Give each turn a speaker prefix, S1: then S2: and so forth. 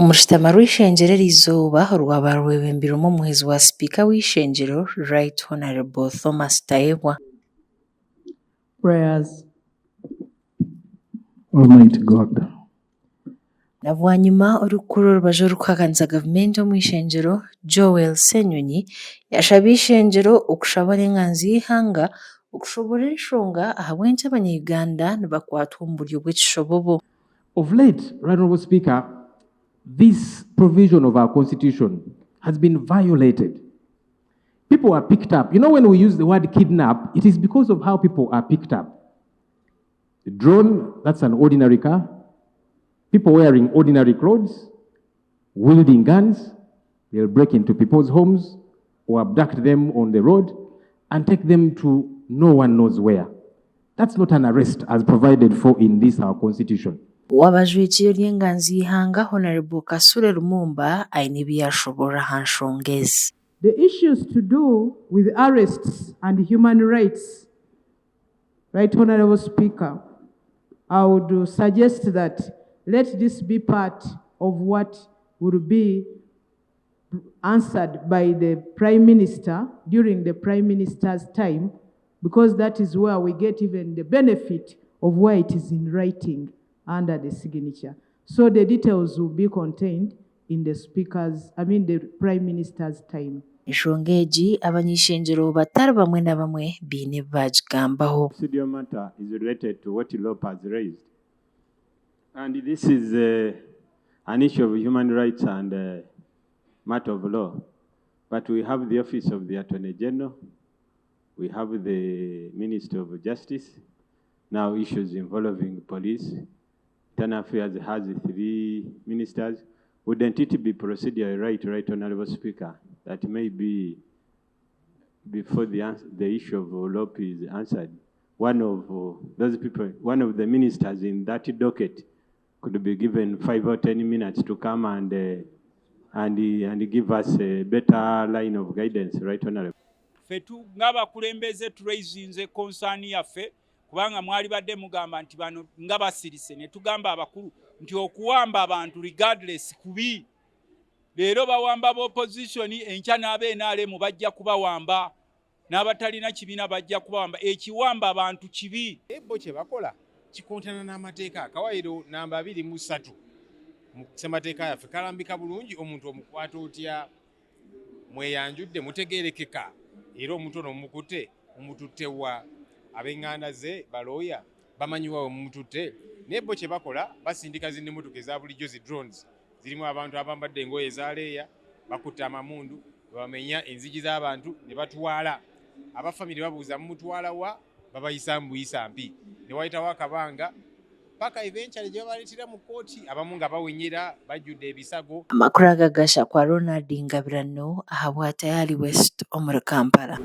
S1: Omushitama rw'ishengyero erizooba rwaba rwebembirwemu omuheezi wa sipiika w'ishengyero Right Honorable Thomas Taebwa.
S2: Prayers. Almighty God.
S1: Nabwanyuma orukuru orubaju Orurikuhakanisa Gavumenti omu ishengyero Joel Senyonyi yashabye ishengyero okushaba n'enganzi y'ihanga okushobora enshonga ahabw'enki Abanya-Uganda nibakwatwa omu buryo bw'ekishobobo.
S2: Of late, Right Honorable Speaker, this provision of our constitution has been violated. People are picked up. You know, when we use the word kidnap, it is because of how people are picked up. The drone, that's an ordinary car. People wearing ordinary clothes, wielding guns, they'll break into people's homes or abduct them on the road and take them to no one knows where. That's not an arrest as provided for in this our constitution.
S1: Wabajwekire ry'enganzi y'ihanga Honorable Kasule Lumumba aine byashobora hanshonga ezi.
S3: The issues to do with arrests and human rights, Right Honorable Speaker, I would suggest that let this be part of what will be answered by the Prime Minister during the Prime Minister's time, because that is where we get even the benefit of where it is in writing under the signature. So the details will be contained in the Prime Minister's time.
S1: Enshonga egi abanyishengyero batari bamwe na bamwe biine bagigambaho.
S4: Procedural matter is related to what Lop has raised. And this is an issue of human rights and matter of law. But we have the Office of the Attorney General, we have the Minister of Justice, now issues involving police. Internal Affairs has 3 ministers. Wouldn't it be procedure right, Honorable Speaker, that maybe before the issue of Lop is answered, one of those people, one of the ministers in that docket could be given 5 or 10 minutes to come and give us a better line of guidance, right, Honorable?
S5: Fetu ngaba kulembeze tureizinze konsani yaffe kubanga mwali badde mugamba nti bano nga basirise ne tugamba abakulu nti okuwamba abantu regardless kubi. Leero bawamba opposition enkya n'abeNRM bajja kubawamba n'abatalina kibiina bajja kubawamba. Ekiwamba abantu kibi.
S6: Bo kye bakola kikontana n'amateeka akawairo namba 23 mu ssemateeka yaffe kalambika bulungi omuntu omukwata otya mweyanjudde mutegeerekeka era omuntu ono mukute omututtewa ab'enganda ze balooya bamanyiwa omumututte naye bo kye bakola basindika zinnemotoka eza bulijjo zi drones zirimu abantu abambadde engoye ezaleeya bakutta amamundu bamenya enzigi z'abantu ne batwala abafamire babuuza mumutwala wa babayisa mbuyisa mpi ne wayitawo akabanga paka eventually gye babaleetera mu kooti abamu nga bawenyera bajjudde ebisago.
S1: Amakuru agagasha kwa Ronald Ngabirano ahabwa Tayali West omuri Kampala.